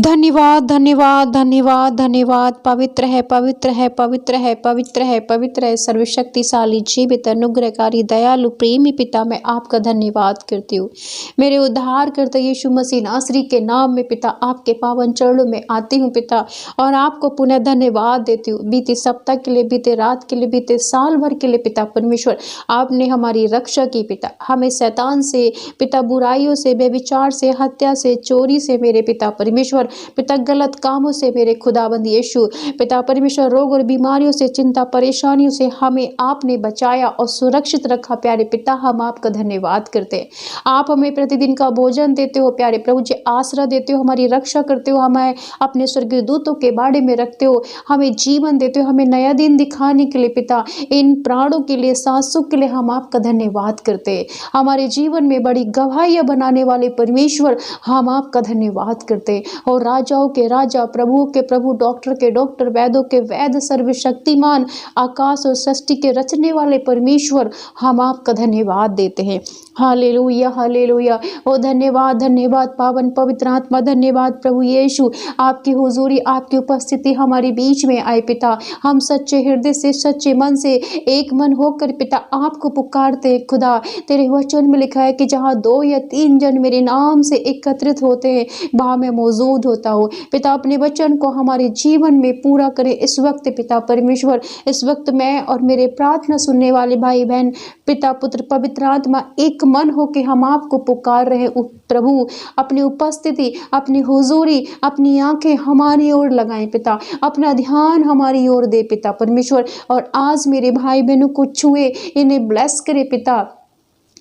धन्यवाद धन्यवाद धन्यवाद धन्यवाद। पवित्र है पवित्र है पवित्र है पवित्र है पवित्र है सर्वशक्तिशाली जीवित अनुग्रहकारी दयालु प्रेमी पिता, मैं आपका धन्यवाद करती हूँ। मेरे उद्धारकर्ता यीशु मसीह नासरी के नाम में पिता आपके पावन चरणों में आती हूँ पिता, और आपको पुनः धन्यवाद देती हूँ। बीते सप्ताह के लिए, बीते रात के लिए, बीते साल भर के लिए पिता परमेश्वर आपने हमारी रक्षा की पिता। हमें शैतान से पिता, बुराइयों से, बेविचार से, हत्या से, चोरी से मेरे पिता परमेश्वर पिता, गलत कामों से मेरे खुदाबंद यीशु पिता परमेश्वर, रोग और बीमारियों से, चिंता परेशानियों से हमें आपने बचाया और सुरक्षित रखा। प्यारे पिता, हम आपका धन्यवाद करते हैं। आप हमें प्रतिदिन का भोजन देते हो प्यारे प्रभु जी, आसरा देते हो, हमारी रक्षा करते हो, हमें अपने स्वर्गीय दूतों के बाड़े में रखते हो, हमें जीवन देते हो, हमें नया दिन दिखाने के लिए पिता, इन प्राणों के लिए, सांसों के लिए हम आपका धन्यवाद करते हैं। हमारे जीवन में बड़ी गवाहियां बनाने वाले परमेश्वर, हम आपका धन्यवाद करते हैं। और राजाओं के राजा, प्रभुओं के प्रभु, डॉक्टर के डॉक्टर, वैद्यों के वैद्य, सर्वशक्तिमान, आकाश और सृष्टि के रचने वाले परमेश्वर, हम आपका धन्यवाद देते हैं। Hallelujah hallelujah. ओ धन्यवाद धन्यवाद पावन पवित्र आत्मा, धन्यवाद प्रभु यीशु, आपकी हुजूरी, आपकी उपस्थिति हमारे बीच में आए पिता। हम सच्चे हृदय से, सच्चे मन से एक मन होकर पिता आपको पुकारते हैं खुदा। तेरे वचन में लिखा है कि जहाँ 2 या 3 जन मेरे नाम से एकत्रित होते हैं, वहाँ मैं मौजूद होता हूँ। पिता, अपने वचन को हमारे जीवन में पूरा करें इस वक्त पिता परमेश्वर। इस वक्त मैं और मेरे प्रार्थना सुनने वाले भाई बहन, पिता पुत्र पवित्र आत्मा एक मन हो के हम आपको पुकार रहे प्रभु। अपनी उपस्थिति, अपनी हुजूरी, अपनी आंखें हमारी ओर लगाएं पिता, अपना ध्यान हमारी ओर दे पिता परमेश्वर। और आज मेरे भाई बहनों को छुए, इन्हें ब्लेस करे पिता,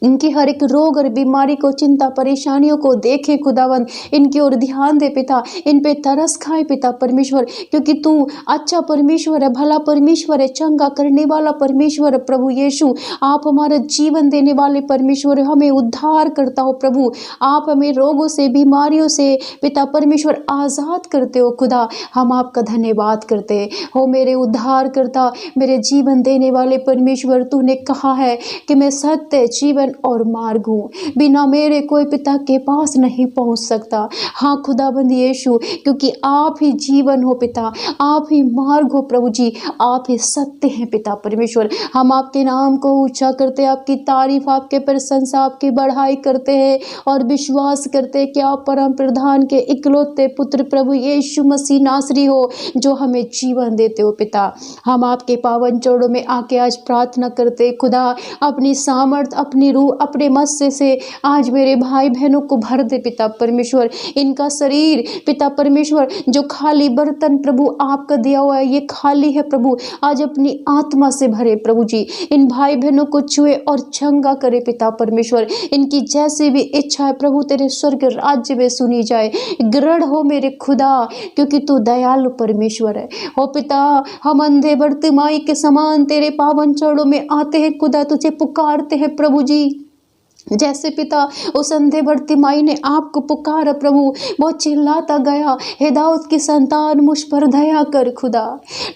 इनकी हर एक रोग और बीमारी को, चिंता परेशानियों को देखे खुदावंद, इनकी ओर ध्यान दे पिता, इन पे तरस खाए पिता परमेश्वर, क्योंकि तू अच्छा परमेश्वर है, भला परमेश्वर है, चंगा करने वाला परमेश्वर है प्रभु यीशु। आप हमारा जीवन देने वाले परमेश्वर है, हमें उद्धार करता हो प्रभु। आप हमें रोगों से, बीमारियों से पिता परमेश्वर आज़ाद करते हो खुदा। हम आपका धन्यवाद करते हो मेरे उद्धार करता, मेरे जीवन देने वाले परमेश्वर। तूने कहा है कि मैं सत्य, जीवन और मार्ग हूँ, बिना मेरे कोई पिता के पास नहीं पहुँच सकता। हाँ खुदाबंद यीशु, क्योंकि आप ही जीवन हो पिता, आप ही मार्ग हो प्रभु जी, आप ही सत्य हैं पिता परमेश्वर। हम आपके नाम को ऊंचा करते हैं, आपकी तारीफ, आपके प्रशंसा, आपकी बढ़ाई करते हैं और विश्वास करते हैं कि आप परम प्रधान के इकलौते पुत्र प्रभु यीशु मसीह नासरी हो, जो हमें जीवन देते हो पिता। हम आपके पावन चरणों में आके आज प्रार्थना करते खुदा, अपनी सामर्थ, अपनी रूह, अपने मस्से से आज मेरे भाई बहनों को भर दे पिता परमेश्वर। इनका शरीर पिता परमेश्वर, जो खाली बर्तन प्रभु आपका दिया हुआ है, ये खाली है प्रभु, आज अपनी आत्मा से भरे प्रभु जी। इन भाई बहनों को छुए और चंगा करे पिता परमेश्वर। इनकी जैसी भी इच्छा है प्रभु, तेरे स्वर्ग राज्य में सुनी जाए। ग्रहण हो मेरे खुदा, क्योंकि तू दयालु परमेश्वर है। हो पिता, हम अंधे बर्तिमाई के समान तेरे पावन चरणों में आते हैं खुदा, तुझे पुकारते हैं प्रभु जी। जैसे पिता उस अंधे बर्तिमाई ने आपको पुकारा प्रभु, वो चिल्लाता गया, हे दाऊद की संतान मुझ पर दया कर खुदा।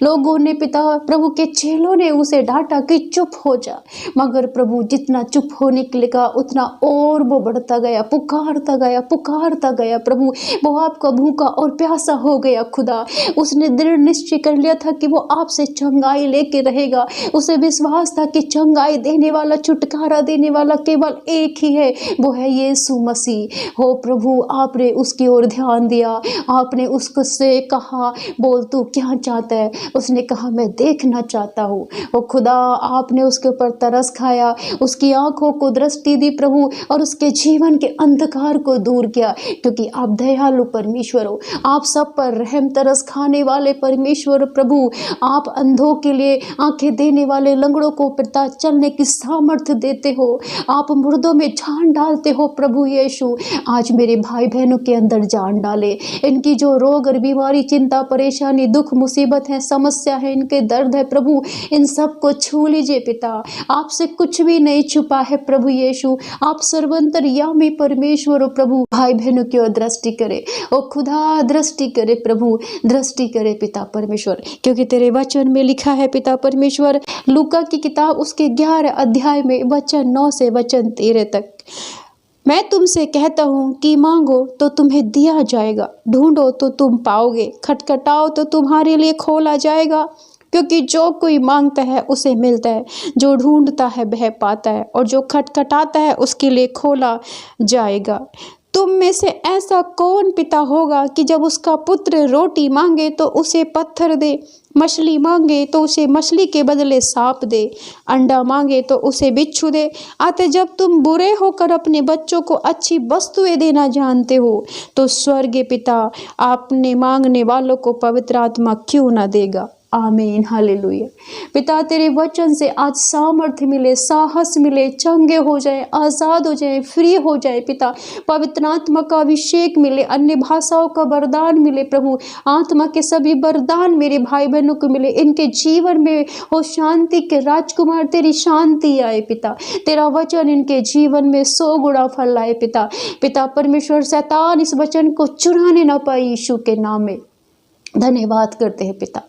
लोगों ने पिता प्रभु के चेलों ने उसे डांटा कि चुप हो जा, मगर प्रभु जितना चुप होने के लिए कहा, उतना और वो बढ़ता गया, पुकारता गया, पुकारता गया प्रभु। वो आपका भूखा और प्यासा हो गया खुदा। उसने दृढ़ निश्चय कर लिया था कि वो आपसे चंगाई लेके रहेगा। उसे विश्वास था कि चंगाई देने वाला, छुटकारा देने वाला केवल एक ही है, वो है यीशु मसीह। हो प्रभु, आपने उसकी ओर ध्यान दिया, आपने उसको से कहा, बोल तू क्या चाहता है। उसने कहा मैं देखना चाहता हूँ। वो खुदा, आपने उसके ऊपर तरस खाया, उसकी आंखों को दृष्टि दी प्रभु, और उसके जीवन के अंधकार को दूर किया, क्योंकि आप दयालु परमेश्वर हो। आप सब पर रहम तरस खाने वाले परमेश्वर प्रभु। आप अंधों के लिए आंखें देने वाले, लंगड़ों को पिता चलने की सामर्थ्य देते हो, आप मुर्दों में जान डालते हो प्रभु यीशु। आज मेरे भाई बहनों के अंदर जान डाले। इनकी जो रोग और बीमारी, चिंता परेशानी, दुख मुसीबत है, समस्या है, इनके दर्द है प्रभु, इन सब को छू लीजिए पिता। आपसे कुछ भी नहीं छुपा है प्रभु यीशु। आप सर्वंतर्यामी परमेश्वर हो प्रभु। भाई बहनों की ओर दृष्टि करे ओ खुदा, दृष्टि करे प्रभु, दृष्टि करे पिता परमेश्वर, क्योंकि तेरे वचन में लिखा है पिता परमेश्वर, लूका की किताब उसके 11 अध्याय में वचन 9 से वचन 13 तक, मैं तुमसे कहता हूँ कि मांगो तो तुम्हें दिया जाएगा, ढूंढो तो तुम पाओगे, खटखटाओ तो तुम्हारे लिए खोला जाएगा। क्योंकि जो कोई मांगता है उसे मिलता है, जो ढूंढता है वह पाता है, और जो खटखटाता है उसके लिए खोला जाएगा। तुम में से ऐसा कौन पिता होगा कि जब उसका पुत्र रोटी मांगे तो उसे पत्थर दे, मछली मांगे तो उसे मछली के बदले सांप दे, अंडा मांगे तो उसे बिच्छू दे। अतः जब तुम बुरे होकर अपने बच्चों को अच्छी वस्तुएं देना जानते हो, तो स्वर्गीय पिता आपने मांगने वालों को पवित्र आत्मा क्यों न देगा। आमीन, हालेलुया। पिता तेरे वचन से आज सामर्थ्य मिले, साहस मिले, चंगे हो जाए, आज़ाद हो जाए, फ्री हो जाए। पिता पवित्र आत्मा का अभिषेक मिले, अन्य भाषाओं का वरदान मिले। प्रभु आत्मा के सभी वरदान मेरे भाई बहनों को मिले, इनके जीवन में हो शांति के राजकुमार, तेरी शांति आए। पिता तेरा वचन इनके जीवन में 100 गुना फल लाए। पिता परमेश्वर शैतान इस वचन को चुराने ना पाए, यीशु के नाम में धन्यवाद करते हैं। पिता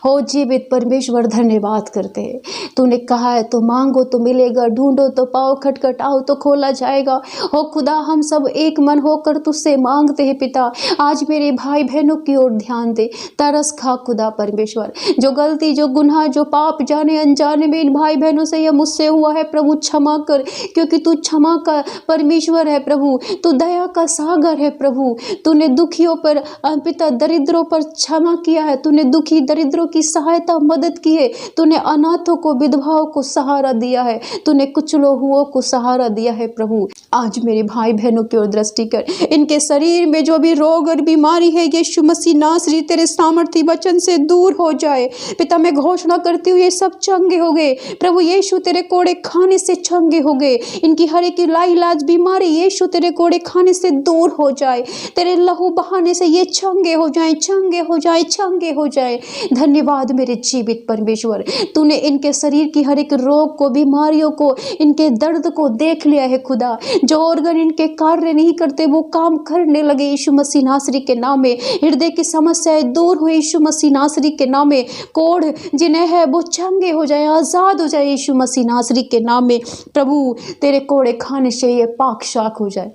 हो जीवित परमेश्वर, धन्यवाद करते हैं। तूने कहा है तो मांगो तो मिलेगा, ढूंढो तो पाओ, खटखटाओ तो खोला जाएगा। हो खुदा, हम सब एक मन होकर तुझसे मांगते हैं। पिता आज मेरे भाई बहनों की ओर ध्यान दे, तरस खा खुदा परमेश्वर। जो गलती, जो गुनाह, जो पाप जाने अनजाने में इन भाई बहनों से या मुझसे हुआ है प्रभु क्षमा कर, क्योंकि तू क्षमा का परमेश्वर है। प्रभु तू दया का सागर है। प्रभु तूने दुखियों पर, पिता दरिद्रों पर क्षमा किया है। तूने दुखी दरिद्रों की सहायता, मदद की है। तूने अनाथों को, विधवाओं को सहारा दिया है। तूने कुचलों हुओं को सहारा दिया है। प्रभु आज मेरे भाई बहनों की ओर दृष्टि कर, इनके शरीर में जो भी रोग और बीमारी है, यीशु मसीह नासरी तेरे सामर्थी वचन से दूर हो जाए। पिता मैं घोषणा करती हूँ ये सब चंगे हो गए। प्रभु यीशु तेरे कोड़े खाने से चंगे हो गए। इनकी हर एक लाइलाज बीमारी यीशु तेरे कोड़े खाने से दूर हो जाए। तेरे लहू बहाने से ये चंगे हो जाए, चंगे हो जाए, चंगे हो जाए। धन्यवाद मेरे जीवित परमेश्वर, तूने इनके शरीर की हर एक रोग को, बीमारियों को, इनके दर्द को देख लिया है। खुदा जो ऑर्गन इनके कार्य नहीं करते वो काम करने लगे यीशु मसीह नासरी के नाम में। हृदय की समस्याएं दूर हुई यीशु मसीह नासरी के नाम में। कोढ़ जिन्हें है वो चंगे हो जाए, आजाद हो जाए यीशु मसीह नासरी के नाम में। प्रभु तेरे कोड़े खाने से ये पाक शाक हो जाए।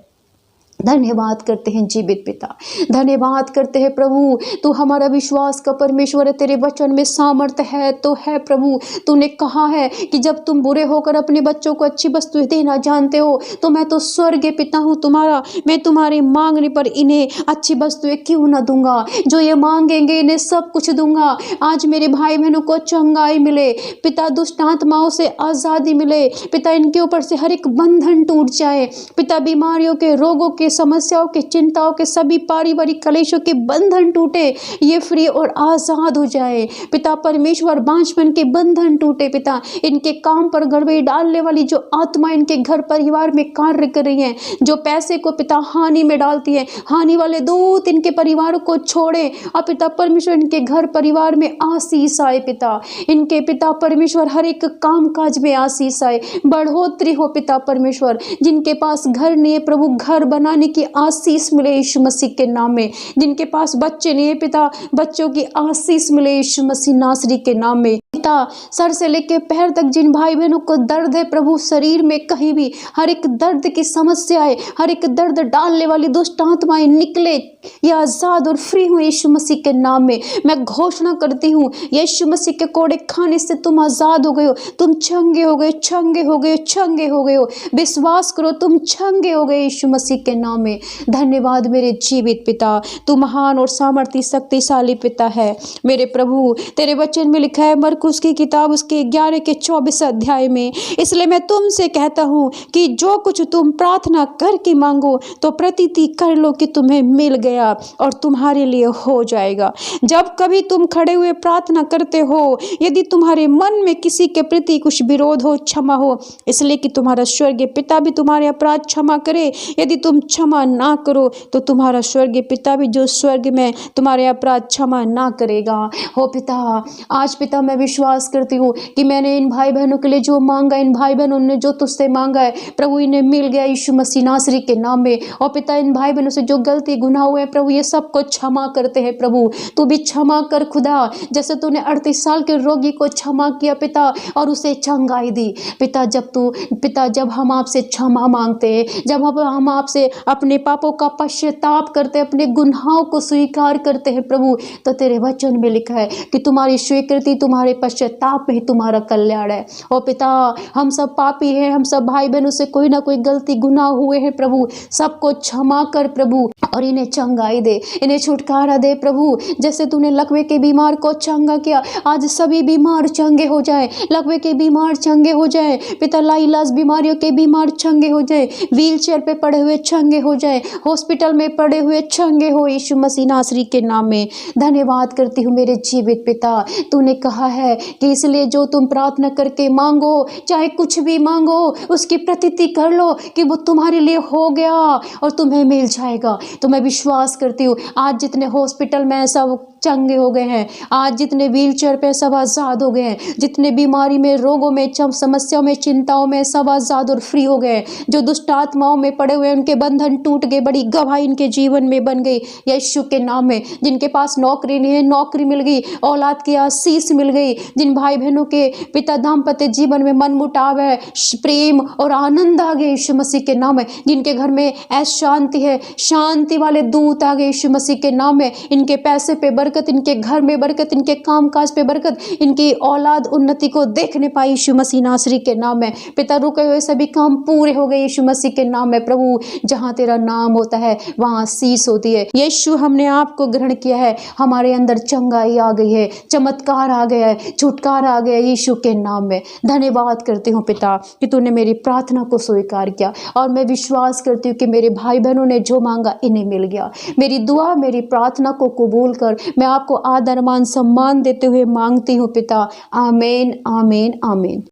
धन्यवाद करते हैं जीवित पिता, धन्यवाद करते हैं प्रभु। तू हमारा विश्वास का परमेश्वर है, तेरे वचन में सामर्थ्य है तो है। प्रभु तूने कहा है कि जब तुम बुरे होकर अपने बच्चों को अच्छी वस्तुएं देना जानते हो, तो मैं तो स्वर्गीय पिता हूँ तुम्हारा, मैं तुम्हारे मांगने पर इन्हें अच्छी वस्तुएं क्यों ना दूंगा। जो ये मांगेंगे इन्हें सब कुछ दूंगा। आज मेरे भाई बहनों को चंगाई मिले पिता, दुष्ट आत्माओं से आज़ादी मिले पिता, इनके ऊपर से हर एक बंधन टूट जाए पिता, बीमारियों के, रोगों के, समस्याओं के, चिंताओं के, सभी पारिवारिक कलेशों के बंधन टूटे, ये फ्री और आजाद हो जाए पिता परमेश्वर। बांझपन के बंधन टूटे पिता, इनके काम पर गड़बड़ी डालने वाली जो आत्मा इनके घर परिवार में कार्य कर रही है, जो पैसे को पिता हानि में डालती है, हानि वाले दूत इनके परिवार को छोड़े और पिता परमेश्वर इनके घर परिवार में आशीष आए पिता, इनके पिता परमेश्वर हर एक काम काज में आशीष आए, बढ़ोतरी हो पिता परमेश्वर। जिनके पास घर नहीं है प्रभु, घर बनाने की आशीष मिले यीशु मसीह के नाम में। जिनके पास बच्चे नहीं है पिता, बच्चों की आशीष मिले यीशु मसीह नासरी के नाम में। पिता सर से लेकर पैर तक जिन भाई बहनों को दर्द है प्रभु, शरीर में कहीं भी हर एक दर्द की समस्या है, हर एक दर्द डालने वाली दुष्ट आत्माएं निकले, ये आजाद और फ्री हुए यीशु मसीह के नाम में। मैं घोषणा करती हूँ यीशु मसीह के कोड़े खाने से तुम आजाद हो गए हो, तुम चंगे हो गए, चंगे हो गए, चंगे हो गए हो। विश्वास करो तुम चंगे हो गए यीशु मसीह के नाम में। धन्यवाद मेरे जीवित पिता, तू महान और सामर्थी शक्तिशाली पिता है मेरे प्रभु। तेरे वचन में लिखा है मरकुस की किताब उसके 11 के 24 अध्याय में, इसलिए मैं तुमसे कहता हूँ कि जो कुछ तुम प्रार्थना करके मांगो तो प्रतीति कर लो कि तुम्हें मिल गया और तुम्हारे लिए हो जाएगा। जब कभी तुम खड़े हुए प्रार्थना करते हो, यदि तुम्हारे मन में किसी के प्रति कुछ विरोध हो, क्षमा हो, इसलिए कि तुम्हारा स्वर्गीय पिता भी तुम्हारे अपराध क्षमा करे। यदि तुम क्षमा ना करो तो तुम्हारा स्वर्गीय पिता भी जो स्वर्ग में तुम्हारे अपराध क्षमा ना करेगा। हो पिता आज पिता मैं विश्वास विश्वास करती हूँ कि मैंने इन भाई बहनों के लिए जो मांगा, इन भाई बहनों ने जो तुझसे मांगा है प्रभु, इन्हें मिल गया यीशु मसीह नासरी के नाम में। और पिता, इन भाई बहनों से जो गलती गुनाह हुए हैं प्रभु, ये सबको क्षमा करते हैं प्रभु। तू भी क्षमा कर खुदा, जैसे तूने 38 साल के रोगी को क्षमा किया पिता और उसे चंगाई दी पिता। जब हम आपसे क्षमा मांगते हैं, जब हम आपसे अपने पापों का पश्चाताप करते हैं, अपने गुनाहों को स्वीकार करते हैं प्रभु, तो तेरे वचन में लिखा है कि तुम्हारी स्वीकृति, तुम्हारे पश्चाताप में ही तुम्हारा कल्याण है। और पिता, हम सब पापी हैं, हम सब भाई बहनों से कोई ना कोई गलती गुनाह हुए हैं प्रभु, सबको क्षमा कर प्रभु और इन्हें चंगाई दे, इन्हें छुटकारा दे प्रभु। जैसे तूने लकवे के बीमार को चंगा किया, आज सभी बीमार चंगे हो जाए, लकवे के बीमार चंगे हो जाए पिता, लाइलाज बीमारियों के बीमार चंगे हो जाए, व्हील चेयर पे पड़े हुए चंगे हो जाए, हॉस्पिटल में पड़े हुए चंगे हो यीशु मसीह नासरी के नाम में। धन्यवाद करती हूँ मेरे जीवित पिता, तूने कहा है कि इसलिए जो तुम प्रार्थना करके मांगो, चाहे कुछ भी मांगो, उसकी प्रतीति कर लो कि वो तुम्हारे लिए हो गया और तुम्हें मिल जाएगा। तो मैं विश्वास करती हूँ आज जितने हॉस्पिटल में सब चंगे हो गए हैं, आज जितने व्हील चेयर पे सब आज़ाद हो गए हैं, जितने बीमारी में, रोगों में, समस्याओं में, चिंताओं में सब आज़ाद और फ्री हो गए, जो दुष्ट आत्माओं में पड़े हुए उनके बंधन टूट गए, बड़ी गवाही इनके जीवन में बन गई यीशु के नाम में। जिनके पास नौकरी नहीं है, नौकरी मिल गई, औलाद की आशीष मिल गई। जिन भाई बहनों के पिता दाम्पत्य जीवन में मनमुटाव है, प्रेम और आनंद आ गए यीशु मसीह के नाम में। जिनके घर में ऐसी शांति है, शांति वाले दूत आ गए यीशु मसीह के नाम में। इनके पैसे पे बरकत, इनके घर में बरकत, इनके कामकाज पे बरकत, इनकी औलाद उन्नति को देखने पाई यीशु मसीह नासरी के नाम में। पिता, रुके हुए सभी काम पूरे हो गए यीशु मसीह के नाम में प्रभु। जहाँ तेरा नाम होता है वहाँ आशीष होती है यीशु। हमने आपको ग्रहण किया है, हमारे अंदर चंगाई आ गई है, चमत्कार आ गया है, छुटकारा आ गया यीशु के नाम में। धन्यवाद करती हूँ पिता कि तूने मेरी प्रार्थना को स्वीकार किया और मैं विश्वास करती हूँ कि मेरे भाई बहनों ने जो मांगा इन्हें मिल गया। मेरी दुआ, मेरी प्रार्थना को कबूल कर। मैं आपको आदर मान सम्मान देते हुए मांगती हूँ पिता। आमीन, आमीन, आमीन।